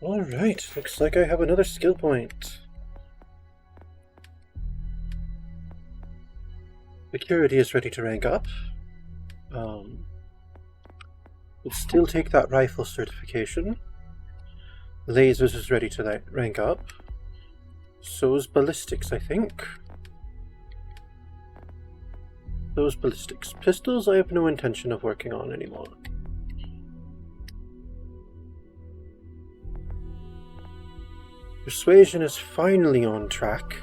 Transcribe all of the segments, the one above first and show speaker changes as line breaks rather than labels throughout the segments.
Alright, looks like I have another skill point. Security is ready to rank up. We'll still take that rifle certification. Lasers is ready to rank up. So is ballistics, I think. Those ballistics. Pistols I have no intention of working on anymore. Persuasion is finally on track.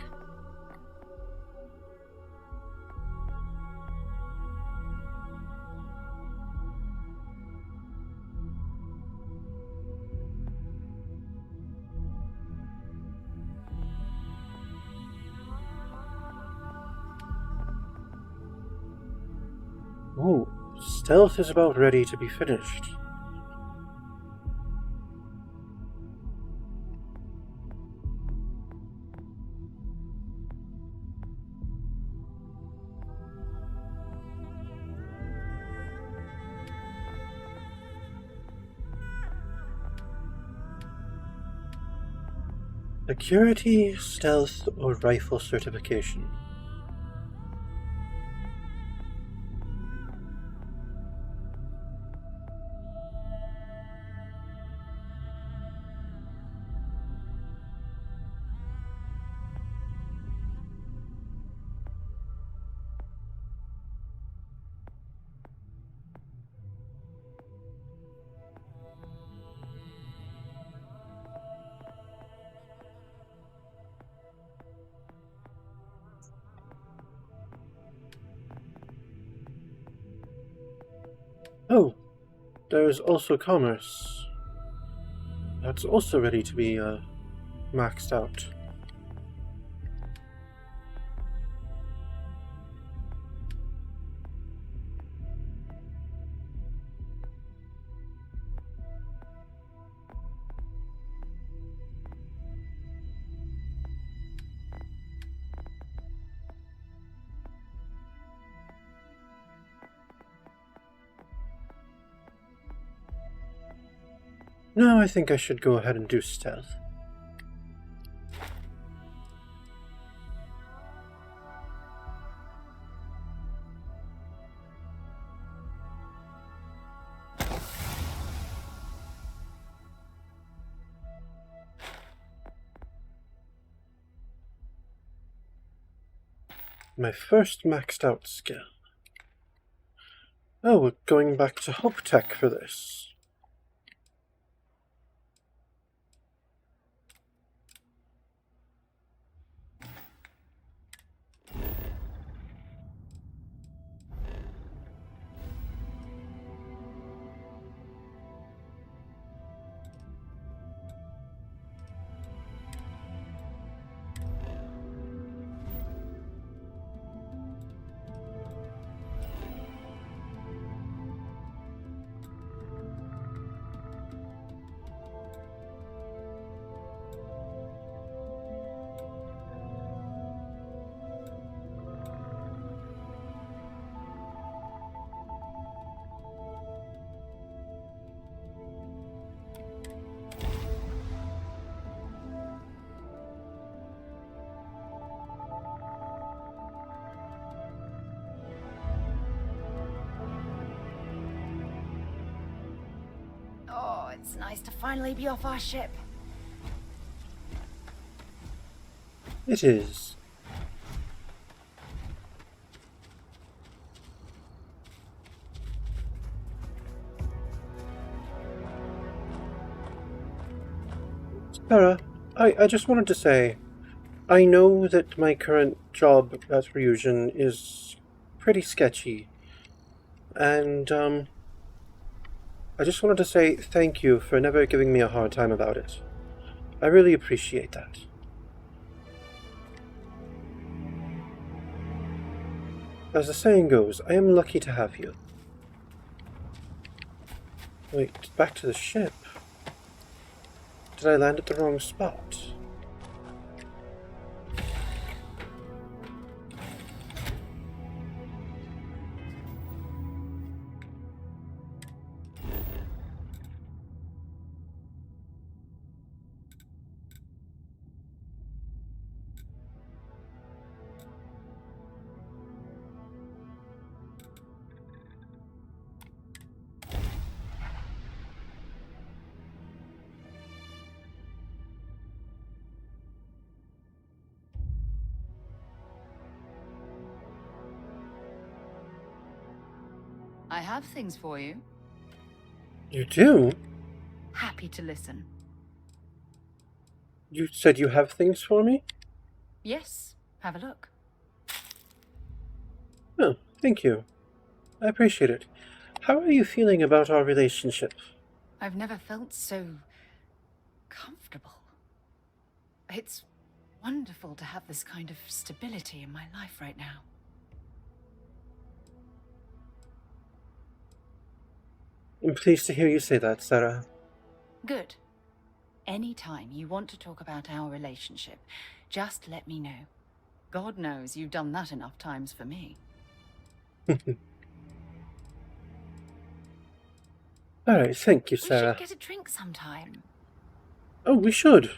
Oh, stealth is about ready to be finished. Security, stealth, or rifle certification? Oh, there's also commerce. That's also ready to be maxed out. Now I think I should go ahead and do stealth. My first maxed out skill. Oh, we're going back to Hope Tech for this.
It's nice to finally be off our ship.
It is. Sarah, I just wanted to say, I know that my current job at Ryujin is pretty sketchy, and I just wanted to say thank you for never giving me a hard time about it. I really appreciate that. As the saying goes, I am lucky to have you. Wait, back to the ship. Did I land at the wrong spot?
I have things for you.
You do?
Happy to listen.
You said you have things for me?
Yes, have a look.
Oh, thank you. I appreciate it. How are you feeling about our relationship?
I've never felt so comfortable. It's wonderful to have this kind of stability in my life right now.
I'm pleased to hear you say that, Sarah.
Good. Anytime you want to talk about our relationship, just let me know. God knows you've done that enough times for me.
Alright, thank you,
We should
Sarah.
get a drink sometime.
Oh, we should.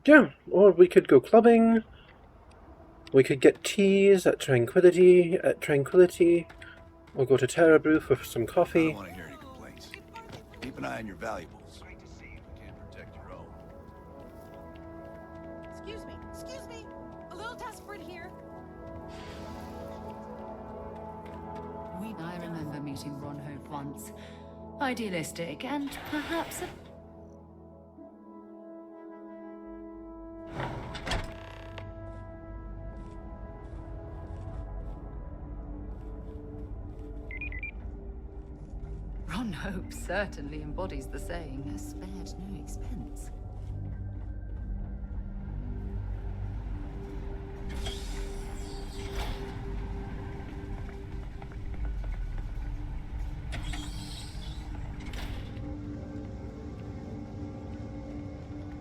Yeah, or we could go clubbing. We could get teas at Tranquility, or go to Terra Brew for some
I don't
coffee.
want to hear any complaints. Keep an eye on your valuables. You can't protect your own.
Excuse me. A little desperate here.
I remember meeting Ron Hope once. Idealistic and perhaps a... Ron Hope certainly embodies the saying, spared no expense.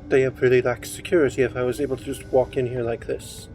They have really lax security if I was able to just walk in here like this.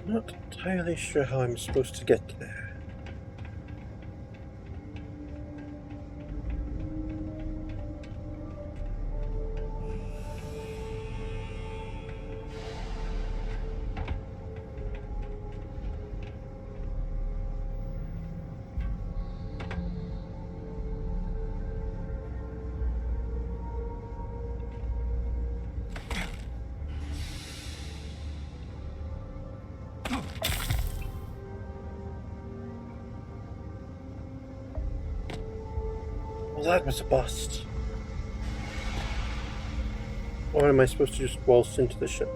Not entirely sure how I'm supposed to get there. Well, that was a bust. Or am I supposed to just waltz into the ship?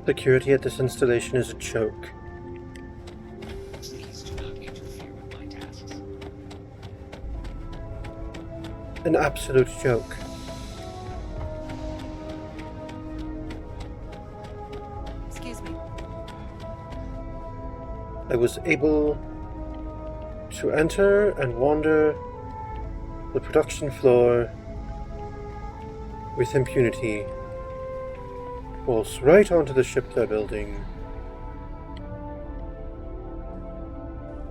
Security at this installation is a joke.
Please do not interfere with my tasks.
An absolute joke.
Excuse me.
I was able to enter and wander the production floor with impunity, waltz right onto the ship they're building.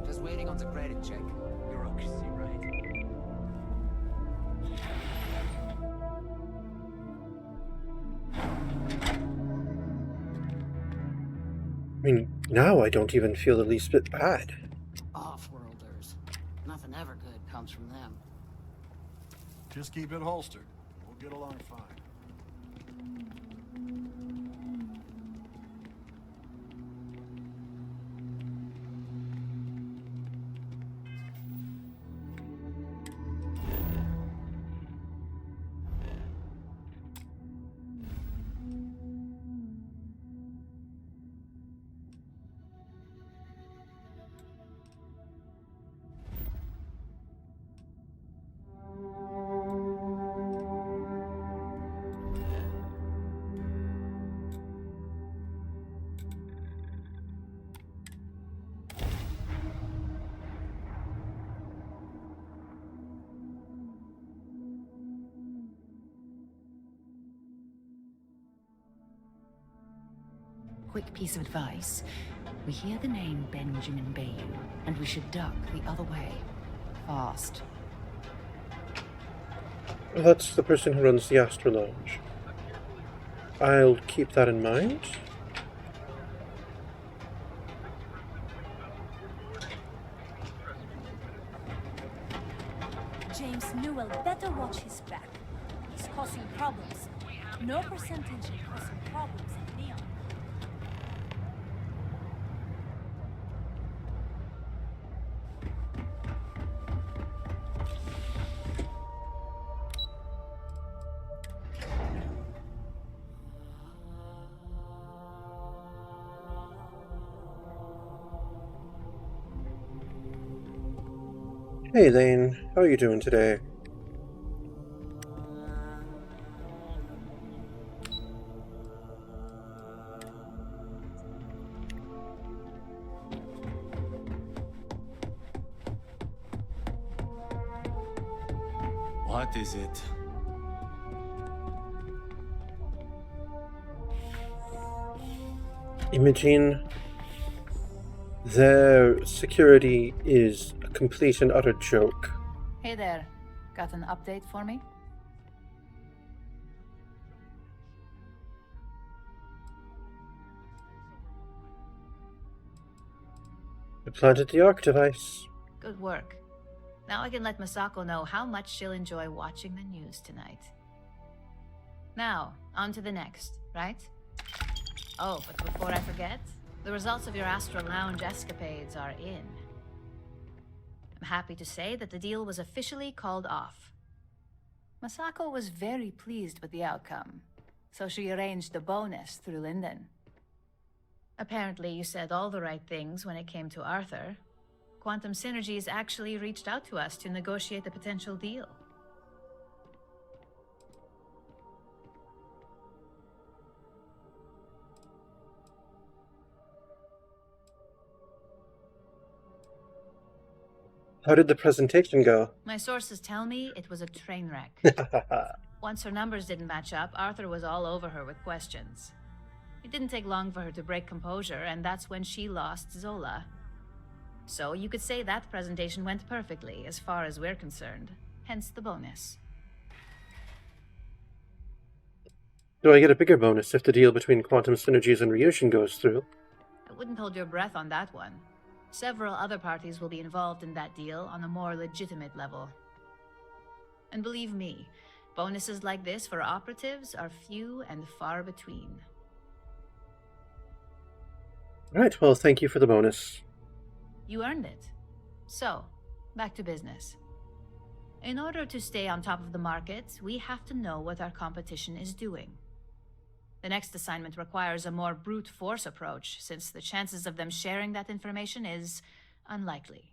Just waiting on the credit check. Bureaucracy, right?
I mean, now I don't even feel the least bit bad.
Off-worlders. Nothing ever good comes from them.
Just keep it holstered. We'll get along fine.
Quick piece of advice. We hear the name Benjamin Bayou, and we should duck the other way. Fast.
That's the person who runs the Astro Lounge. I'll keep that in mind.
James Newell better watch his back. He's causing problems. No percentage in causing problems in Neon.
Hey Lane, how are you doing today?
What is it?
Imogene, their security is a complete and utter joke.
Hey there. Got an update for me?
I planted the arc device.
Good work. Now I can let Masako know how much she'll enjoy watching the news tonight. Now, on to the next, right? Oh, but before I forget, the results of your Astro Lounge escapades are in. I'm happy to say that the deal was officially called off. Masako was very pleased with the outcome, so she arranged a bonus through Linden. Apparently you said all the right things when it came to Arthur. Quantum Synergies actually reached out to us to negotiate a potential deal.
How did the presentation go?
My sources tell me it was a train wreck. Once her numbers didn't match up, Arthur was all over her with questions. It didn't take long for her to break composure, and that's when she lost Zola. So you could say that presentation went perfectly, as far as we're concerned. Hence the bonus.
Do I get a bigger bonus if the deal between Quantum Synergies and Ryushin goes through?
I wouldn't hold your breath on that one. Several other parties will be involved in that deal on a more legitimate level. And believe me, bonuses like this for operatives are few and far between.
Alright, well, thank you for the bonus.
You earned it. So, back to business. In order to stay on top of the market, we have to know what our competition is doing. The next assignment requires a more brute force approach, since the chances of them sharing that information is unlikely.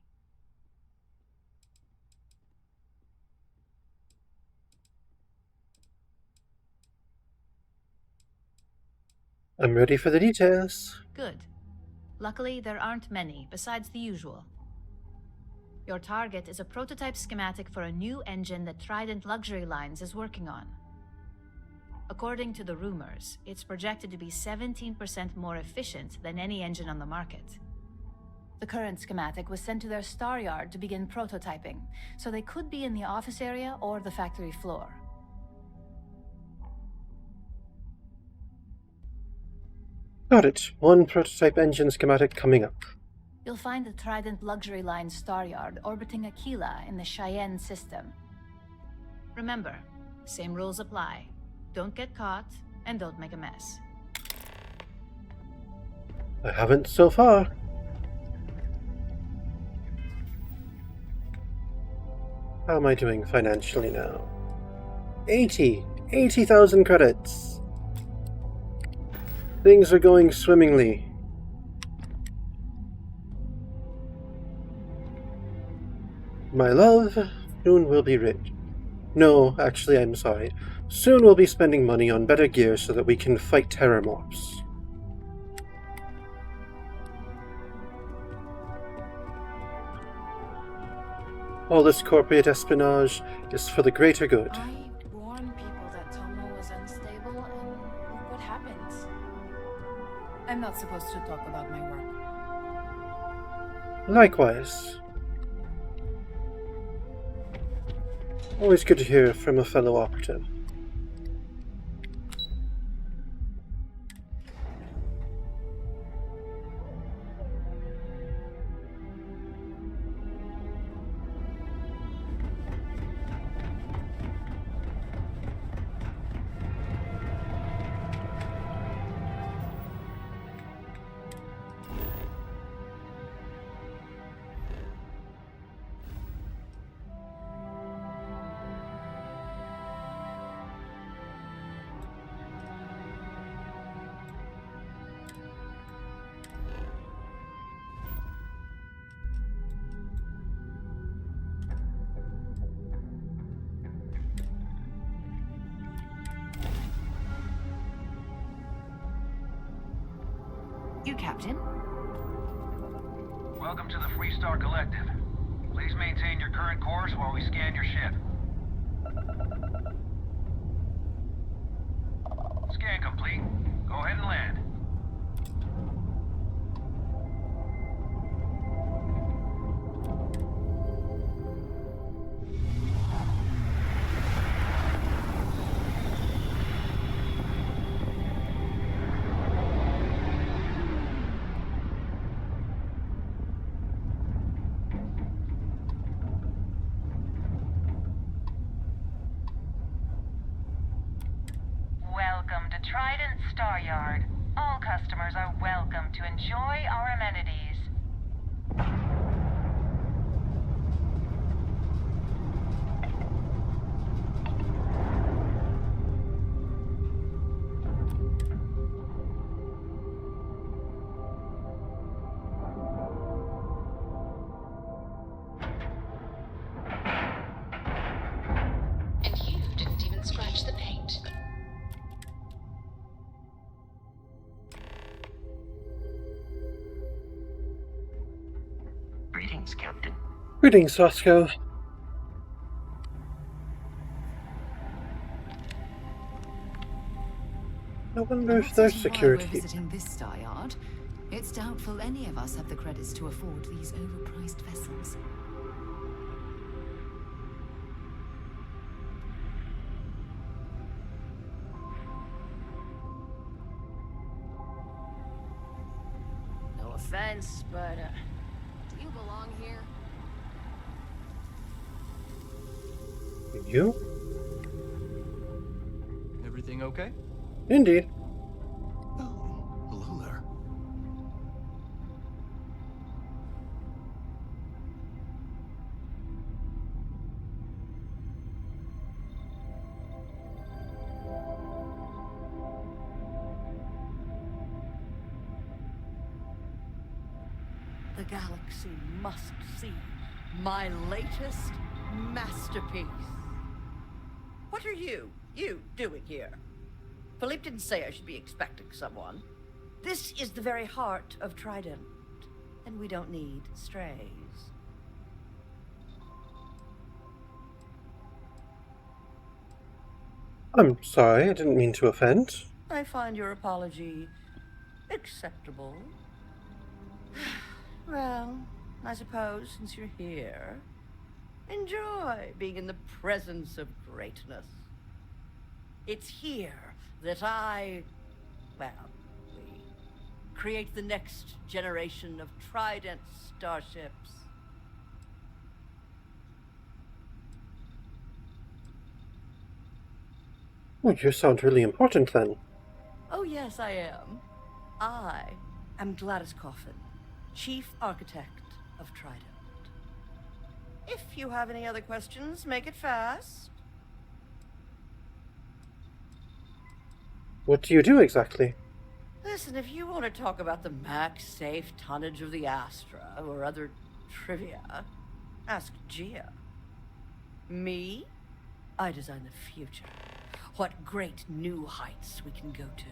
I'm ready for the details.
Good. Luckily, there aren't many, besides the usual. Your target is a prototype schematic for a new engine that Trident Luxury Lines is working on. According to the rumors, it's projected to be 17% more efficient than any engine on the market. The current schematic was sent to their star yard to begin prototyping, so they could be in the office area or the factory floor.
Got it. One prototype engine schematic coming up.
You'll find the Trident Luxury Line star yard orbiting Aquila in the Cheyenne system. Remember, same rules apply. Don't get caught, and don't make a mess.
I haven't so far. How am I doing financially now? 80,000 credits. Things are going swimmingly. My love, soon we'll be rich. No, actually, I'm sorry. Soon we'll be spending money on better gear so that we can fight terror mobs. All this corporate espionage is for the greater good.
I warned people that Tomo was unstable, and look what happens. I'm not supposed to talk about my work.
Likewise. Always good to hear from a fellow operative.
You, Captain?
Welcome to the Freestar Collective. Please maintain your current course while we scan your ship. Scan complete. Go ahead and land.
Welcome to Trident Star Yard. All customers are welcome to enjoy our amenities.
And you didn't even scratch the paint. Greetings, Captain.
Greetings, Roscoe. I wonder if there's
Why we're
security.
visiting this star yard. It's doubtful any of us have the credits to afford these overpriced vessels.
No offense, but do you belong here?
You?
Everything okay?
Indeed.
Oh, hello there.
The galaxy must see my latest masterpiece. What are you doing here? Philippe didn't say I should be expecting someone. This is the very heart of Trident, and we don't need strays.
I'm sorry, I didn't mean to offend.
I find your apology acceptable. Well, I suppose since you're here, enjoy being in the presence of greatness. It's here that we create the next generation of Trident starships.
Oh, you sound really important then.
Oh yes, I am. I am Gladys Coffin, Chief Architect of Trident. If you have any other questions, make it fast.
What do you do exactly?
Listen, if you want to talk about the max safe tonnage of the Astra or other trivia, ask Gia. Me? I design the future. What great new heights we can go to.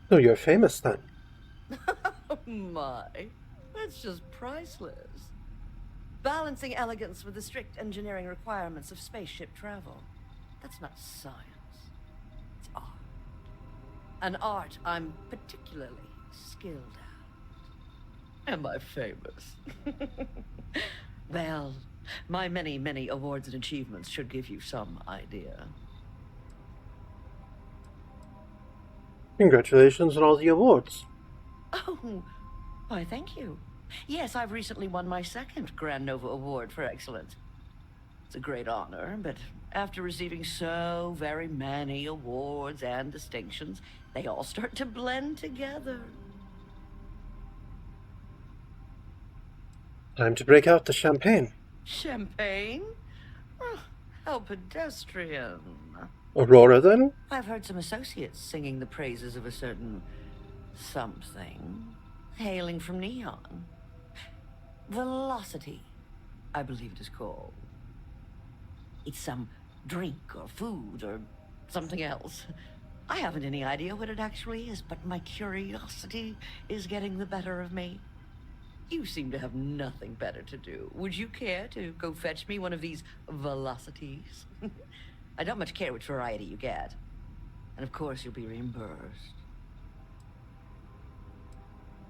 So you're famous then?
Oh my, that's just priceless. Balancing elegance with the strict engineering requirements of spaceship travel. That's not science. It's art. An art I'm particularly skilled at. Am I famous? Well, my many, many awards and achievements should give you some idea.
Congratulations on all the awards.
Oh, why, thank you. Yes, I've recently won my second Grand Nova Award for excellence. It's a great honor, but after receiving so very many awards and distinctions, they all start to blend together.
Time to break out the champagne.
Champagne? Oh, how pedestrian.
Aurora, then?
I've heard some associates singing the praises of a certain something, hailing from Neon. Velocity, I believe it is called. It's some drink or food or something else. I haven't any idea what it actually is, but my curiosity is getting the better of me. You seem to have nothing better to do. Would you care to go fetch me one of these velocities? I don't much care which variety you get. And of course you'll be reimbursed.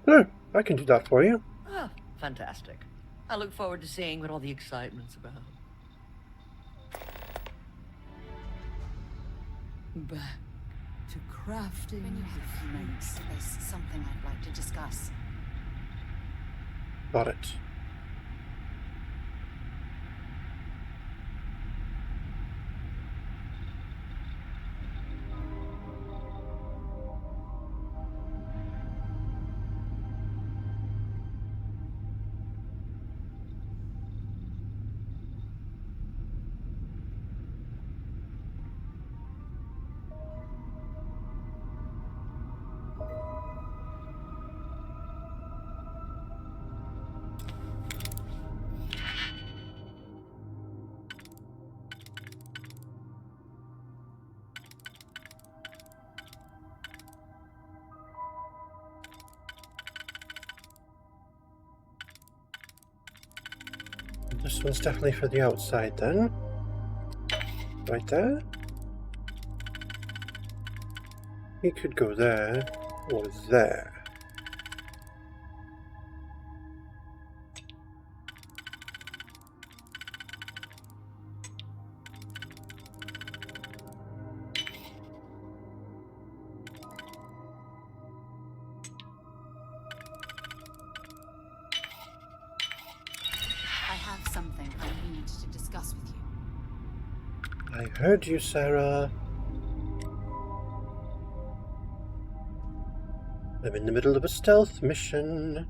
Sure, I can do that for you.
Ah, fantastic. I look forward to seeing what all the excitement's about. Back to crafting.
When you have a few moments, there's something I'd like to discuss.
Got it. This one's definitely for the outside then. Right there. He could go there or there.
I have something I need to discuss with you.
I heard you, Sarah. I'm in the middle of a stealth mission.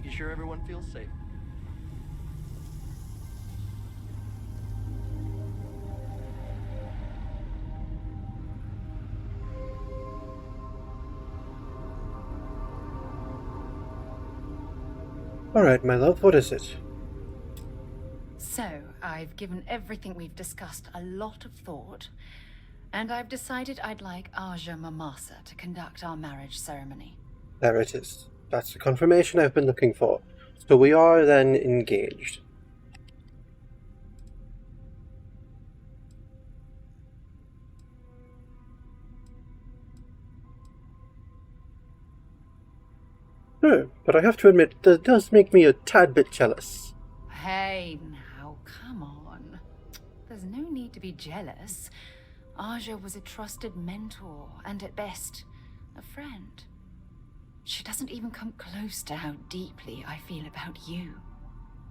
making sure everyone feels safe.
Alright, my love, what is it?
So, I've given everything we've discussed a lot of thought, and I've decided I'd like Aja Mamasa to conduct our marriage ceremony.
There it is. That's the confirmation I've been looking for. So we are then engaged. Sure, but I have to admit, that does make me a tad bit jealous.
Hey, now, come on. There's no need to be jealous. Aja was a trusted mentor, and at best, a friend. She doesn't even come close to how deeply I feel about you.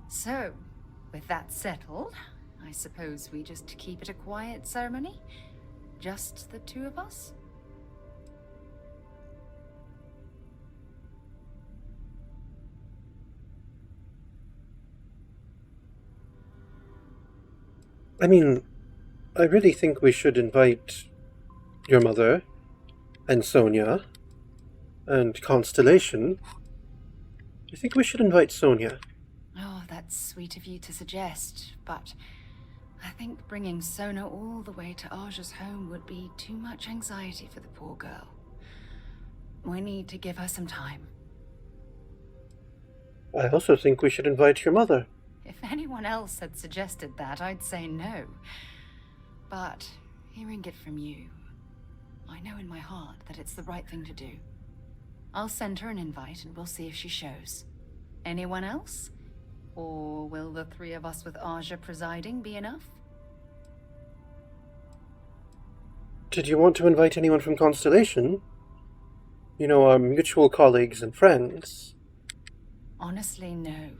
So, with that settled, I suppose we just keep it a quiet ceremony? Just the two of us?
I mean, I really think we should invite your mother, and Sonia, and Constellation. I think we should invite Sonia.
Oh, that's sweet of you to suggest, but I think bringing Sona all the way to Aja's home would be too much anxiety for the poor girl. We need to give her some time.
I also think we should invite your mother.
If anyone else had suggested that, I'd say no. But hearing it from you, I know in my heart that it's the right thing to do. I'll send her an invite and we'll see if she shows. Anyone else? Or will the three of us with Aja presiding be enough?
Did you want to invite anyone from Constellation? You know, our mutual colleagues and friends.
Honestly, no.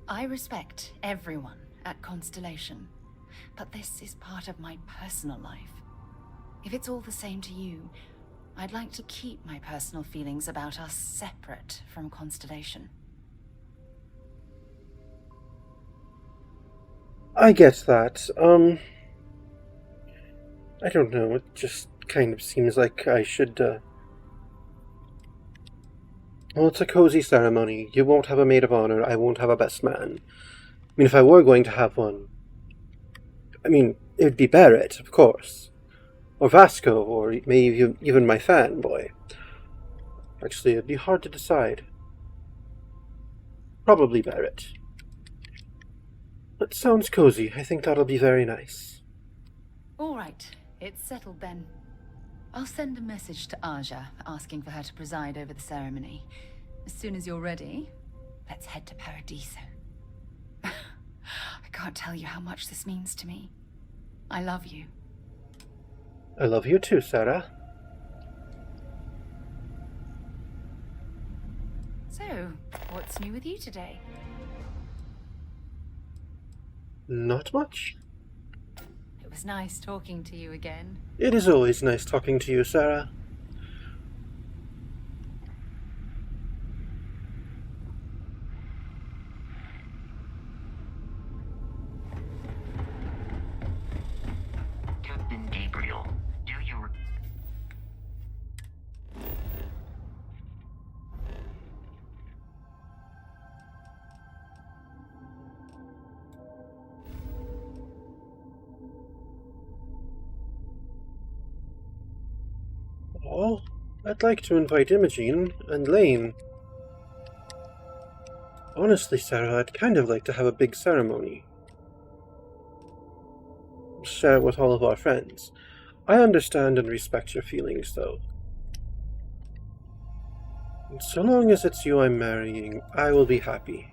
I respect everyone at Constellation, but this is part of my personal life. If it's all the same to you, I'd like to keep my personal feelings about us separate from Constellation.
I get that. I don't know, it just kind of seems like I should, Well, it's a cozy ceremony. You won't have a maid of honor, I won't have a best man. I mean, if I were going to have one... I mean, it would be Barrett, of course. Or Vasco, or maybe even my fanboy. Actually, it'd be hard to decide. Probably Barrett. That sounds cozy. I think that'll be very nice.
All right, it's settled then. I'll send a message to Aja, asking for her to preside over the ceremony. As soon as you're ready, let's head to Paradiso. I can't tell you how much this means to me. I love you.
I love you too, Sarah.
So, what's new with you today?
Not much.
It was nice talking to you again.
It is always nice talking to you, Sarah.
Captain Gabriel, do you...
Oh, I'd like to invite Imogen and Lane. Honestly, Sarah, I'd kind of like to have a big ceremony. Share it with all of our friends. I understand and respect your feelings, though. And so long as it's you I'm marrying, I will be happy.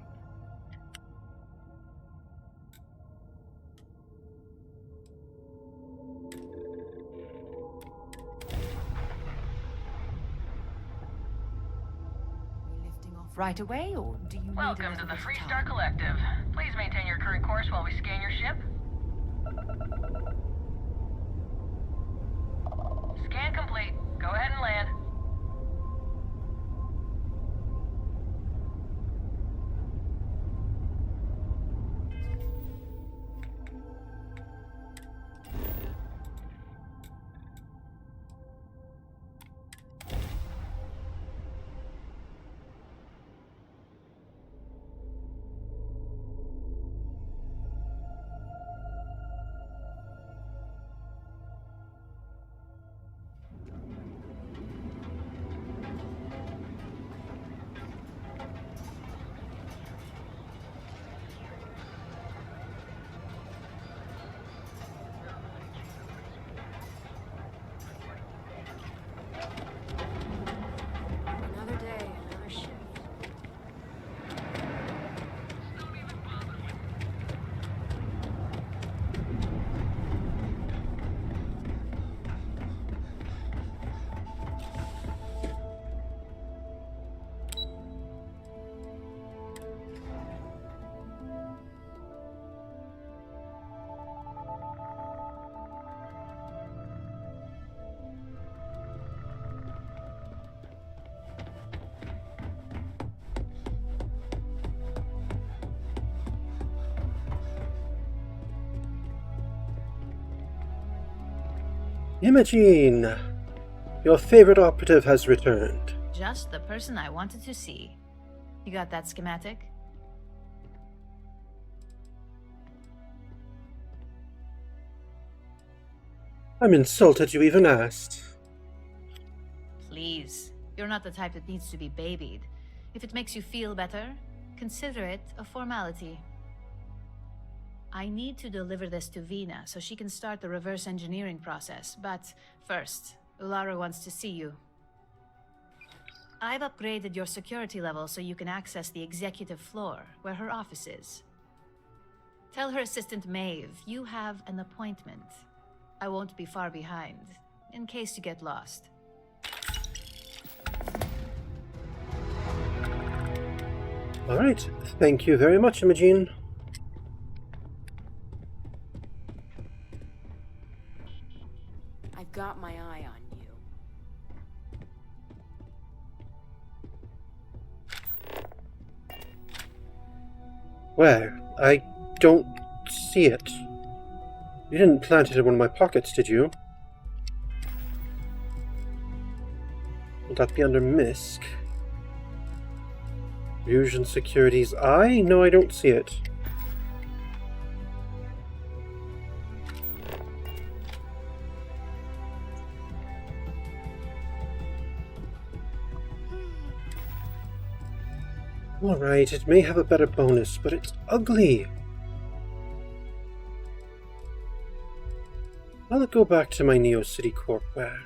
Right away, or do you
Welcome
need a
to the
little bit of
Freestar
time?
Collective. Please maintain your current course while we scan your ship. Scan complete. Go ahead and land.
Imogene! Your favorite operative has returned.
Just the person I wanted to see. You got that schematic?
I'm insulted you even asked.
Please. You're not the type that needs to be babied. If it makes you feel better, consider it a formality. I need to deliver this to Vina so she can start the reverse engineering process, but first, Ulara wants to see you. I've upgraded your security level so you can access the executive floor, where her office is. Tell her assistant Maeve you have an appointment. I won't be far behind, in case you get lost.
Alright, thank you very much, Imogene.
I've got my eye on you.
Where? I don't see it. You didn't plant it in one of my pockets, did you? Would that be under MISC? Fusion Security's eye? No, I don't see it. Alright, it may have a better bonus, but it's ugly. I'll go back to my Neo City Corp wear.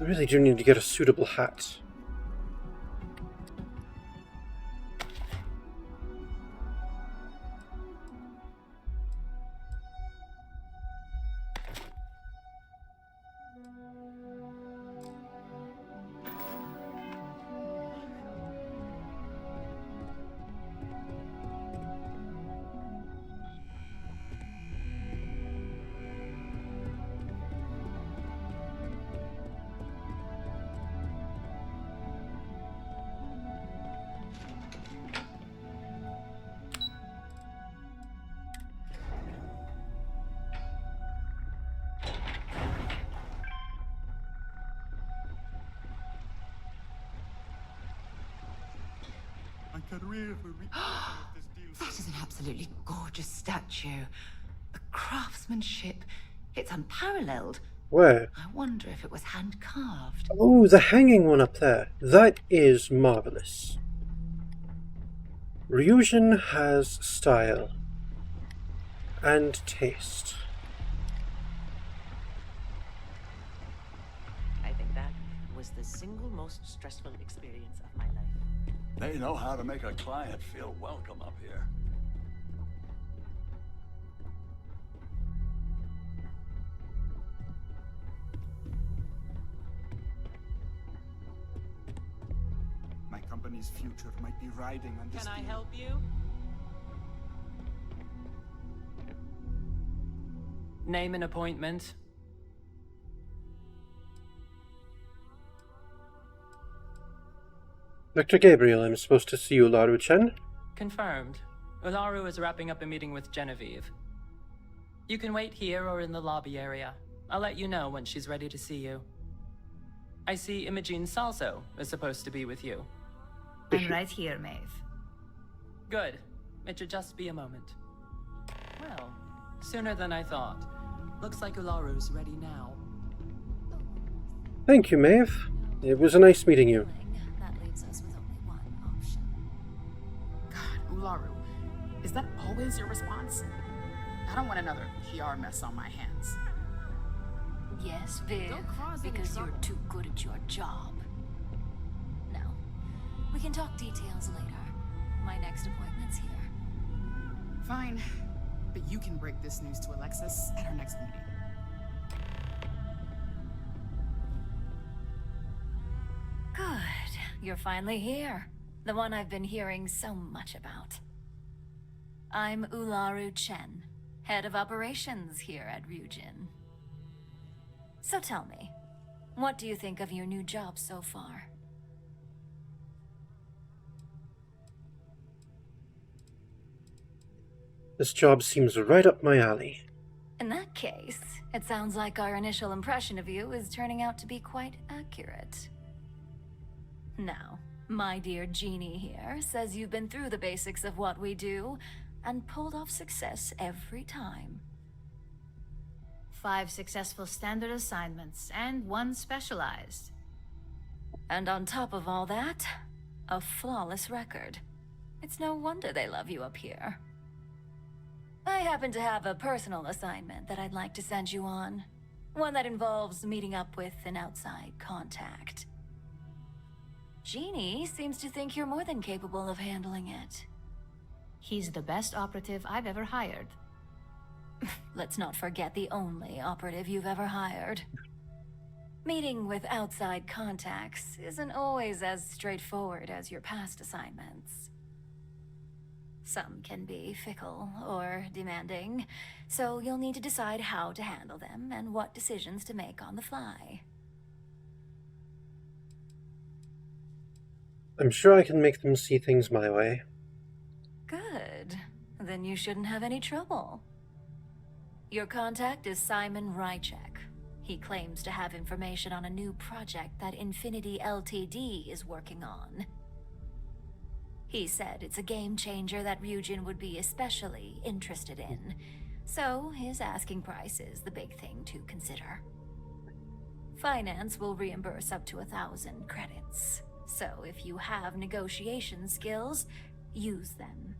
I really do need to get a suitable hat.
That is an absolutely gorgeous statue. The craftsmanship, it's unparalleled.
Where?
I wonder if it was hand-carved.
Oh, the hanging one up there. That is marvelous. Ryujin has style. And taste.
I think that was the single most stressful experience of my life.
They know how to make a client feel welcome up here.
My company's future might be riding on this.
Can I
deal.
help you? Name an appointment.
Dr. Gabriel, I'm supposed to see you, Laru-chan.
Confirmed. Ularu is wrapping up a meeting with Genevieve. You can wait here or in the lobby area. I'll let you know when she's ready to see you. I see Imogene Salso is supposed to be with you.
I'm right here, Maeve.
Good. It should just be a moment. Well, sooner than I thought. Looks like Ularu's ready now.
Thank you, Maeve. It was a nice meeting you.
That leaves us with only one option.
God, Ularu, is that always your response? I don't want another PR mess on my hands.
Yes, Viv, because you're too good at your job. Now, we can talk details later. My next appointment's here.
Fine, but you can break this news to Alexis at our next meeting.
Good. You're finally here. The one I've been hearing so much about. I'm Ularu Chen, head of operations here at Ryujin. So tell me, what do you think of your new job so far?
This job seems right up my alley.
In that case, it sounds like our initial impression of you is turning out to be quite accurate. Now, my dear Jeannie here says you've been through the basics of what we do and pulled off success every time.
5 successful standard assignments and 1 specialized.
And on top of all that, a flawless record. It's no wonder they love you up here. I happen to have a personal assignment that I'd like to send you on. One that involves meeting up with an outside contact. Jeannie seems to think you're more than capable of handling it.
He's the best operative I've ever hired.
Let's not forget the only operative you've ever hired. Meeting with outside contacts isn't always as straightforward as your past assignments. Some can be fickle or demanding, so you'll need to decide how to handle them and what decisions to make on the fly.
I'm sure I can make them see things my way.
Good. Then you shouldn't have any trouble. Your contact is Simon Rychek. He claims to have information on a new project that Infinity Ltd is working on. He said it's a game changer that Ryujin would be especially interested in, so his asking price is the big thing to consider. Finance will reimburse up to 1,000 credits, so if you have negotiation skills, use them.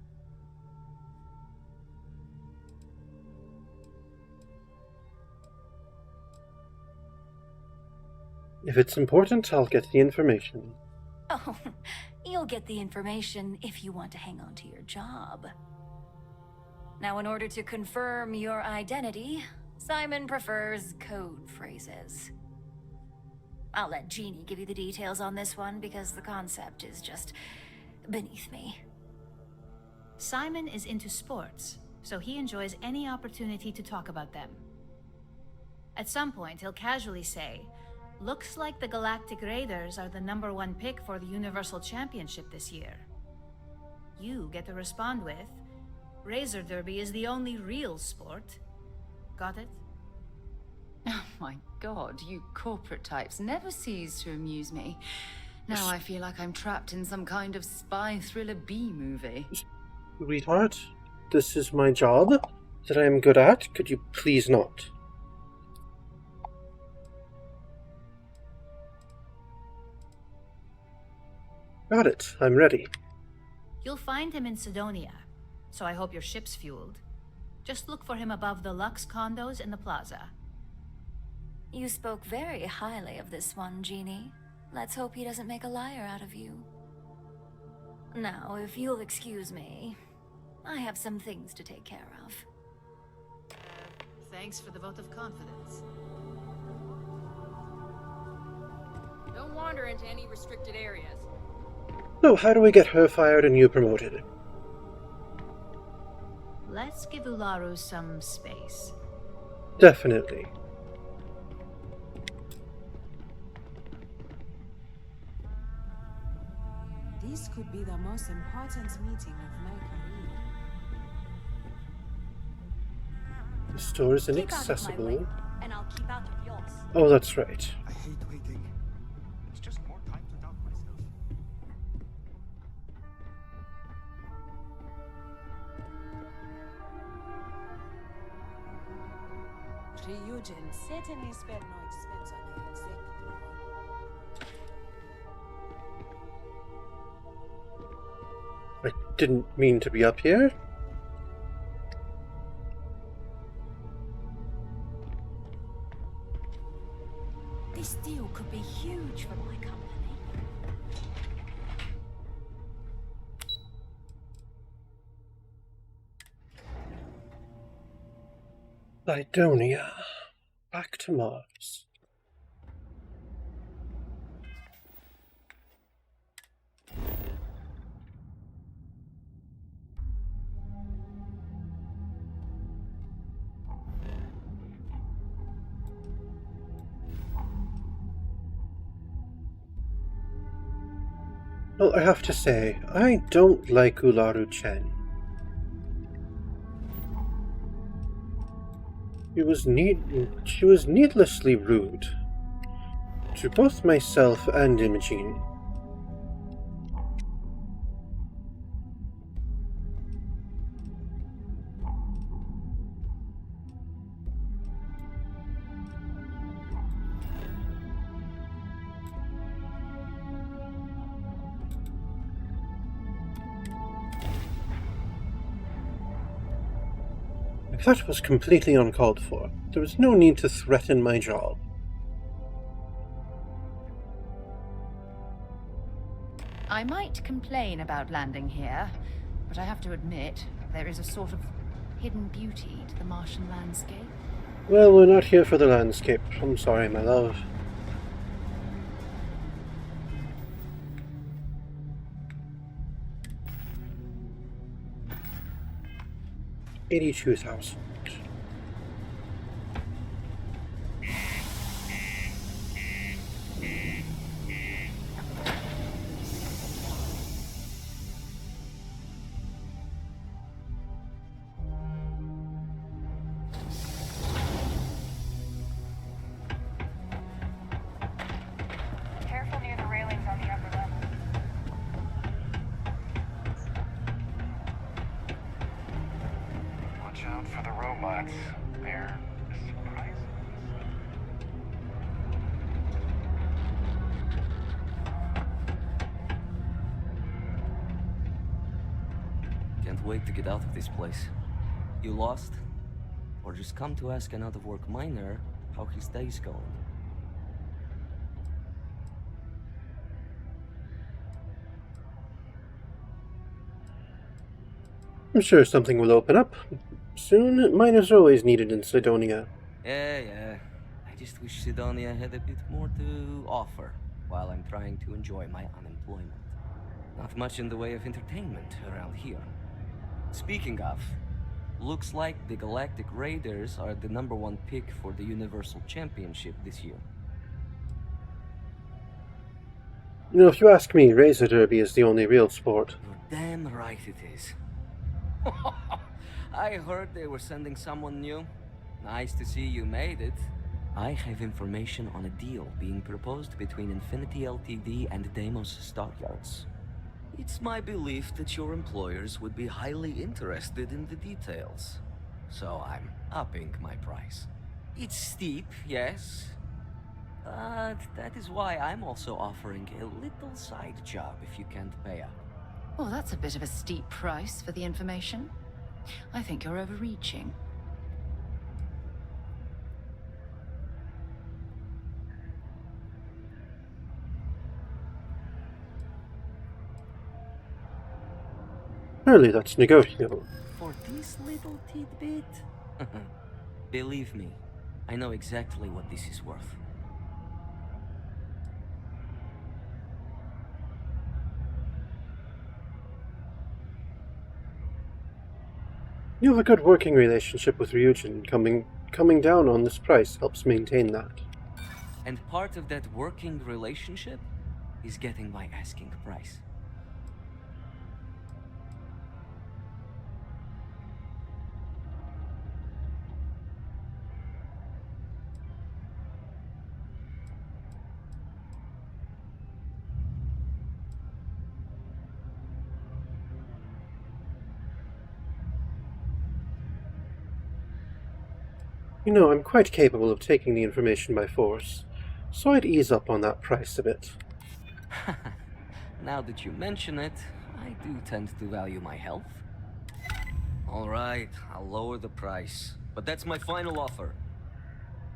If it's important, I'll get the information.
Oh, you'll get the information if you want to hang on to your job. Now, in order to confirm your identity, Simon prefers code phrases. I'll let Jeannie give you the details on this one because the concept is just beneath me.
Simon is into sports, so he enjoys any opportunity to talk about them. At some point, he'll casually say, "Looks like the Galactic Raiders are the #1 pick for the Universal Championship this year." You get to respond with, "Razor Derby is the only real sport." Got it?
Oh my god, you corporate types never cease to amuse me. Now I feel like I'm trapped in some kind of spy thriller B-movie.
Sweetheart, this is my job that I am good at. Could you please not? Got it. I'm ready.
You'll find him in Sidonia, so I hope your ship's fueled. Just look for him above the Lux condos in the plaza.
You spoke very highly of this one, Jeannie. Let's hope he doesn't make a liar out of you. Now, if you'll excuse me, I have some things to take care of.
Thanks for the vote of confidence.
Don't wander into any restricted areas.
So, how do we get her fired and you promoted?
Let's give Ularu some space.
Definitely.
This could be the most important meeting of my career.
The store is
Keep out of my
inaccessible.
way, and I'll keep out of yours.
Oh, that's right.
I hate waiting. It's just more time to doubt myself.
Ryujin certainly spared no expense on the executive one.
I didn't mean to be up here.
This deal could be huge for my company.
Sidonia. Back to Mars. Well, I have to say, I don't like Ularu Chen. She was needlessly rude to both myself and Imogene. That was completely uncalled for. There was no need to threaten my job.
I might complain about landing here, but I have to admit, there is a sort of hidden beauty to the Martian landscape.
Well, we're not here for the landscape. I'm sorry, my love. $82,000.
Careful near the railings on the upper level.
Watch out for the robots. They're surprising.
Can't wait to get out of this place. You lost? Or just come to ask an out-of-work miner how his day's going?
I'm sure something will open up. Soon, miners are always needed in Sidonia.
Yeah. I just wish Sidonia had a bit more to offer while I'm trying to enjoy my unemployment. Not much in the way of entertainment around here. Speaking of, looks like the Galactic Raiders are the #1 pick for the Universal Championship this year.
You know, if you ask me, Razor Derby is the only real sport.
You're damn right it is. I heard they were sending someone new. Nice to see you made it. I have information on a deal being proposed between Infinity Ltd and Deimos Stockyards. It's my belief that your employers would be highly interested in the details. So I'm upping my price. It's steep, yes. But that is why I'm also offering a little side job if you can't pay up.
Oh, that's a bit of a steep price for the information. I think you're overreaching.
Surely that's negotiable.
For this little tidbit? Believe me, I know exactly what this is worth.
You have a good working relationship with Ryujin. Coming down on this price helps maintain that.
And part of that working relationship is getting my asking price.
You know, I'm quite capable of taking the information by force, so I'd ease up on that price a bit.
Now that you mention it, I do tend to value my health. Alright, I'll lower the price, but that's my final offer.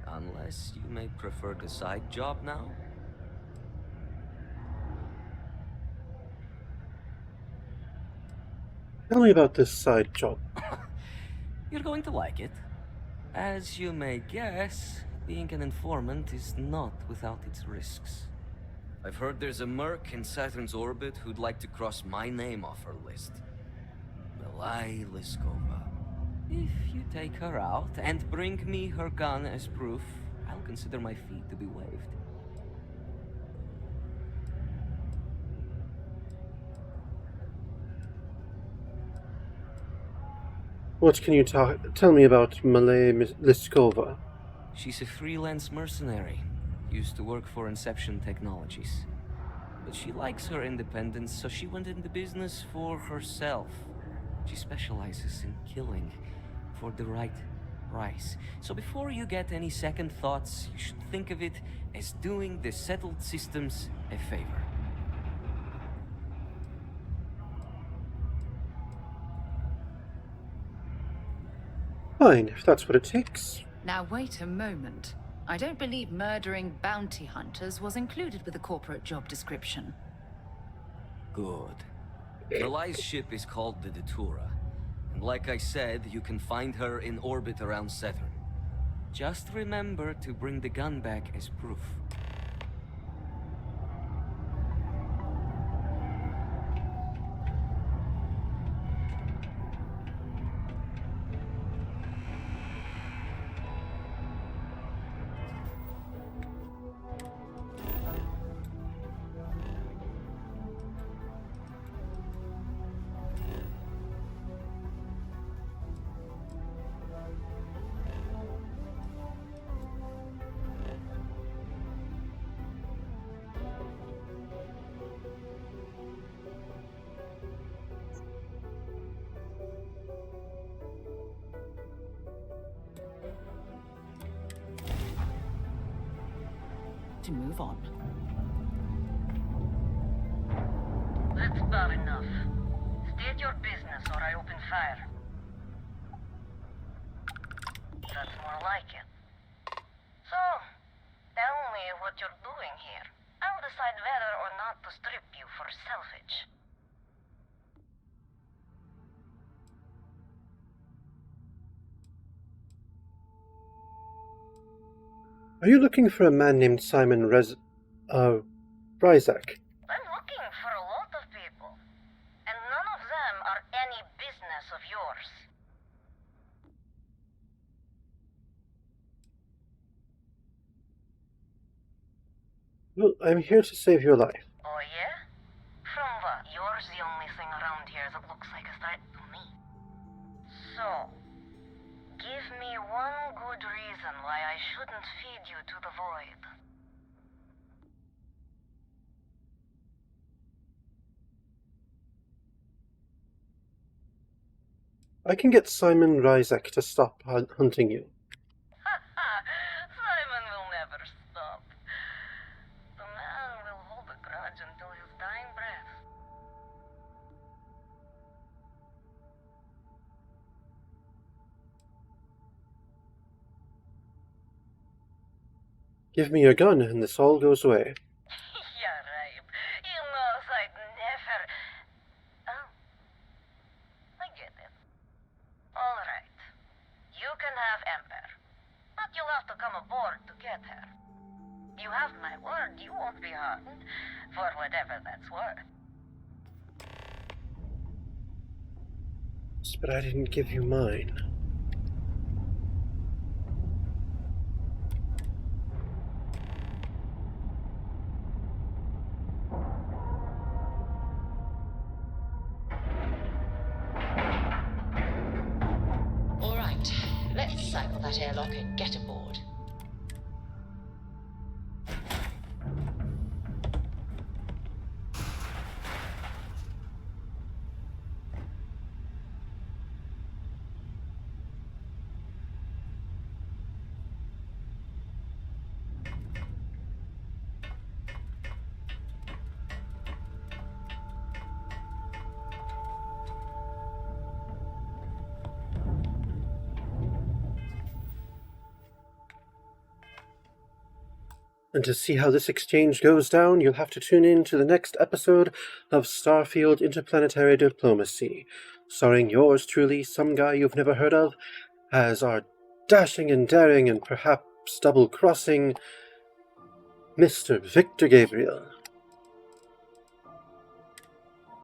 Unless you may prefer the side job now?
Tell me about this side job.
You're going to like it. As you may guess, being an informant is not without its risks. I've heard there's a merc in Saturn's orbit who'd like to cross my name off her list. Milai Liskova. If you take her out and bring me her gun as proof, I'll consider my fee to be waived.
What can you tell me about Malay Liskova?
She's a freelance mercenary. Used to work for Inception Technologies. But she likes her independence, so she went into business for herself. She specializes in killing for the right price. So before you get any second thoughts, you should think of it as doing the settled systems a favor.
Fine, if that's what it takes.
Now wait a moment. I don't believe murdering bounty hunters was included with the corporate job description.
Good. Malai's ship is called the Datura. And like I said, you can find her in orbit around Saturn. Just remember to bring the gun back as proof.
To move on.
That's about enough. State your business or I open fire. That's more like it. So, tell me what you're doing here. I'll decide whether or not to strip you for selfish.
Are you looking for a man named Simon Ryzak?
I'm looking for a lot of people, and none of them are any business of yours.
Well, I'm here to save your life.
Oh yeah? From what? Yours the only thing around here that looks like a threat to me. So, give me one good reason why I shouldn't feed you to the void.
I can get Simon Ryzak to stop hunting you.
Simon will never stop. The man will hold a grudge until his dying breath.
Give me your gun and this all goes away.
Yeah, right. You know I'd never... Oh. I get it. Alright. You can have Ember. But you'll have to come aboard to get her. You have my word, you won't be harmed. For whatever that's worth.
But I didn't give you mine.
All right, let's cycle that airlock and get aboard.
And to see how this exchange goes down, you'll have to tune in to the next episode of Starfield Interplanetary Diplomacy, starring yours truly, some guy you've never heard of, as our dashing and daring and perhaps double-crossing Mr. Victor Gabriel.